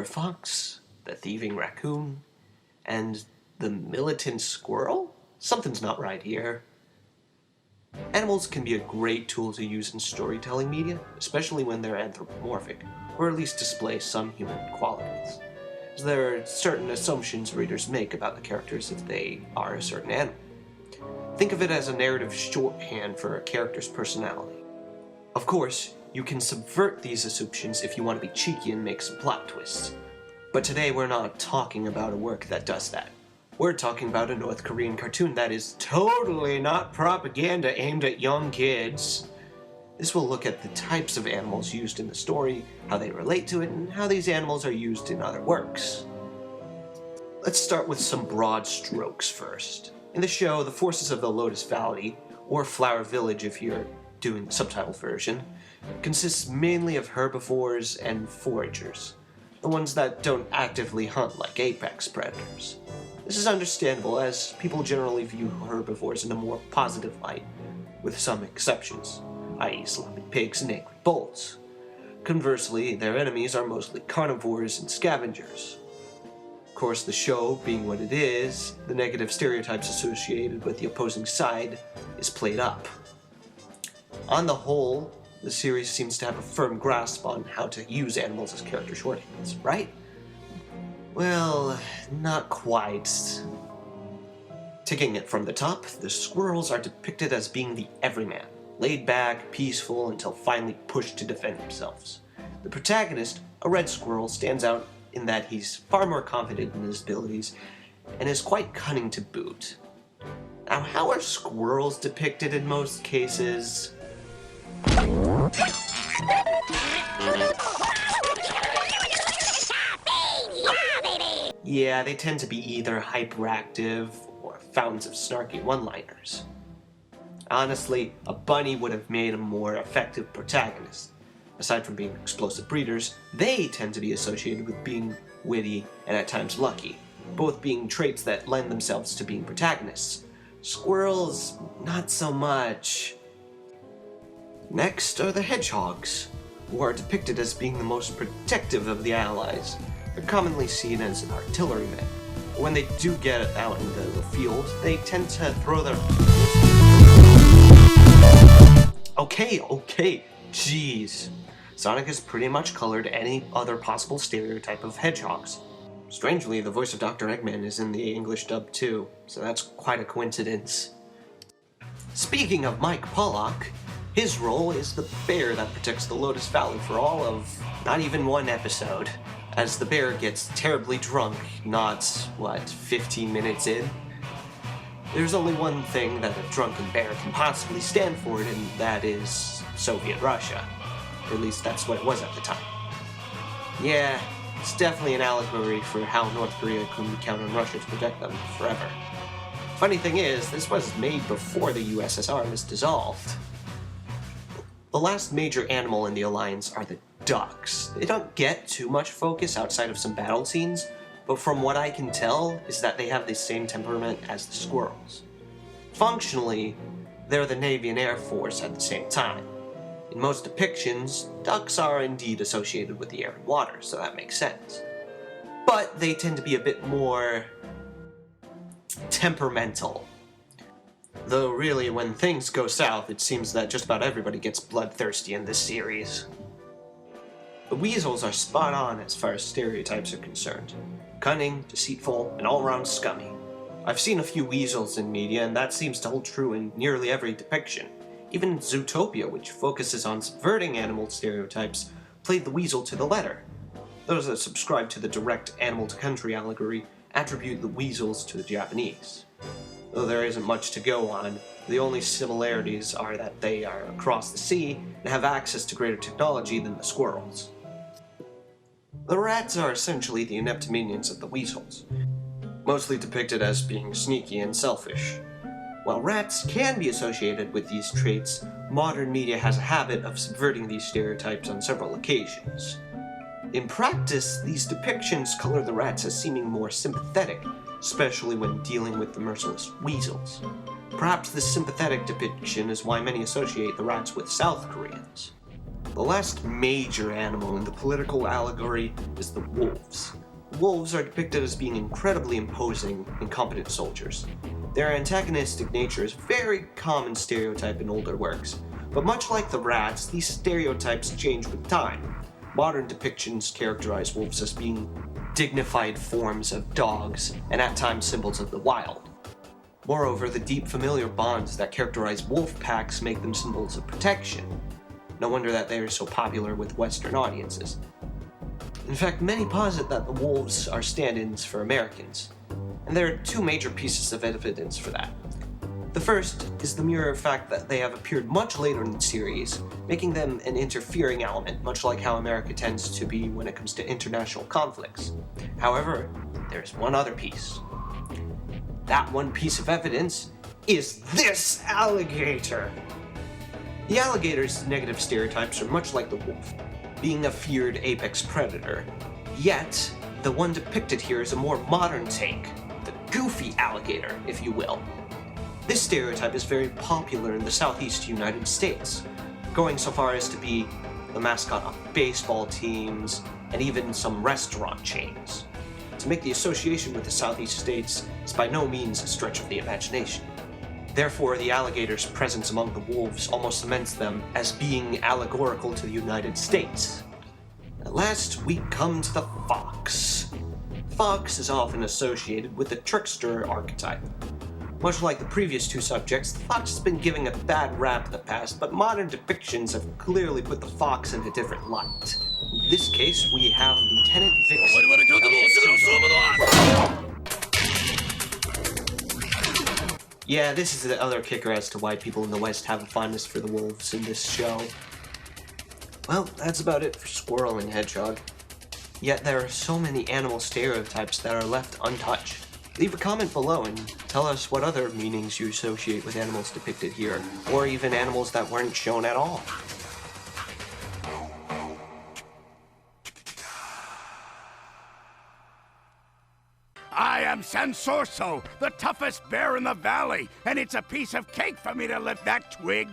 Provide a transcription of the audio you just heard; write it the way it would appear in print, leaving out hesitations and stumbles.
fox, the thieving raccoon, and the militant squirrel? Something's not right here. Animals can be a great tool to use in storytelling media, especially when they're anthropomorphic, or at least display some human qualities. As there are certain assumptions readers make about the characters if they are a certain animal. Think of it as a narrative shorthand for a character's personality. Of course, you can subvert these assumptions if you want to be cheeky and make some plot twists. But today we're not talking about a work that does that. We're talking about a North Korean cartoon that is totally not propaganda aimed at young kids. This will look at the types of animals used in the story, how they relate to it, and how these animals are used in other works. Let's start with some broad strokes first. In the show, the forces of the Lotus Valley, or Flower Village if you're doing the subtitled version, consists mainly of herbivores and foragers, the ones that don't actively hunt like apex predators. This is understandable, as people generally view herbivores in a more positive light, with some exceptions, i.e. sloppy pigs and angry bulls. Conversely, their enemies are mostly carnivores and scavengers. Of course, the show being what it is, the negative stereotypes associated with the opposing side is played up. On the whole, the series seems to have a firm grasp on how to use animals as character shorthands, right? Well, not quite. Taking it from the top, the squirrels are depicted as being the everyman, laid back, peaceful, until finally pushed to defend themselves. The protagonist, a red squirrel, stands out in that he's far more confident in his abilities and is quite cunning to boot. Now, how are squirrels depicted in most cases? Yeah, they tend to be either hyperactive or fountains of snarky one-liners. Honestly, a bunny would have made a more effective protagonist. Aside from being explosive breeders, they tend to be associated with being witty and at times lucky, both being traits that lend themselves to being protagonists. Squirrels, not so much. Next are the hedgehogs, who are depicted as being the most protective of the allies. They're commonly seen as artillerymen. When they do get out into the field, they tend to throw their... Okay, jeez. Sonic has pretty much colored any other possible stereotype of hedgehogs. Strangely, the voice of Dr. Eggman is in the English dub too, so that's quite a coincidence. Speaking of Mike Pollock, his role is the bear that protects the Lotus Valley for all of not even one episode, as the bear gets terribly drunk, not, 15 minutes in? There's only one thing that a drunken bear can possibly stand for, and that is Soviet Russia. Or at least that's what it was at the time. Yeah, it's definitely an allegory for how North Korea couldn't count on Russia to protect them forever. Funny thing is, this was made before the USSR was dissolved. The last major animal in the Alliance are the ducks. They don't get too much focus outside of some battle scenes, but from what I can tell is that they have the same temperament as the squirrels. Functionally, they're the Navy and Air Force at the same time. In most depictions, ducks are indeed associated with the air and water, so that makes sense. But they tend to be a bit more temperamental. Though really, when things go south, it seems that just about everybody gets bloodthirsty in this series. The weasels are spot on as far as stereotypes are concerned. Cunning, deceitful, and all-around scummy. I've seen a few weasels in media, and that seems to hold true in nearly every depiction. Even Zootopia, which focuses on subverting animal stereotypes, played the weasel to the letter. Those that subscribe to the direct animal-to-country allegory attribute the weasels to the Japanese. Though there isn't much to go on, the only similarities are that they are across the sea and have access to greater technology than the squirrels. The rats are essentially the inept minions of the weasels, mostly depicted as being sneaky and selfish. While rats can be associated with these traits, modern media has a habit of subverting these stereotypes on several occasions. In practice, these depictions color the rats as seeming more sympathetic, especially when dealing with the merciless weasels. Perhaps this sympathetic depiction is why many associate the rats with South Koreans. The last major animal in the political allegory is the wolves. Wolves are depicted as being incredibly imposing and competent soldiers. Their antagonistic nature is a very common stereotype in older works, but much like the rats, these stereotypes change with time. Modern depictions characterize wolves as being dignified forms of dogs and at times symbols of the wild. Moreover, the deep familiar bonds that characterize wolf packs make them symbols of protection. No wonder that they are so popular with Western audiences. In fact, many posit that the wolves are stand-ins for Americans, and there are two major pieces of evidence for that. The first is the mere fact that they have appeared much later in the series, making them an interfering element, much like how America tends to be when it comes to international conflicts. However, there's one other piece. That one piece of evidence is this alligator! The alligator's negative stereotypes are much like the wolf, being a feared apex predator. Yet, the one depicted here is a more modern take, the goofy alligator, if you will. This stereotype is very popular in the southeast United States, going so far as to be the mascot of baseball teams and even some restaurant chains. To make the association with the southeast states is by no means a stretch of the imagination. Therefore, the alligator's presence among the wolves almost cements them as being allegorical to the United States. At last, we come to the fox. Fox is often associated with the trickster archetype. Much like the previous two subjects, the fox has been giving a bad rap in the past, but modern depictions have clearly put the fox in a different light. In this case, we have Lieutenant Vixen. Yeah, this is the other kicker as to why people in the West have a fondness for the wolves in this show. Well, that's about it for Squirrel and Hedgehog. Yet there are so many animal stereotypes that are left untouched. Leave a comment below and tell us what other meanings you associate with animals depicted here, or even animals that weren't shown at all. I am Sansorso, the toughest bear in the valley, and it's a piece of cake for me to lift that twig.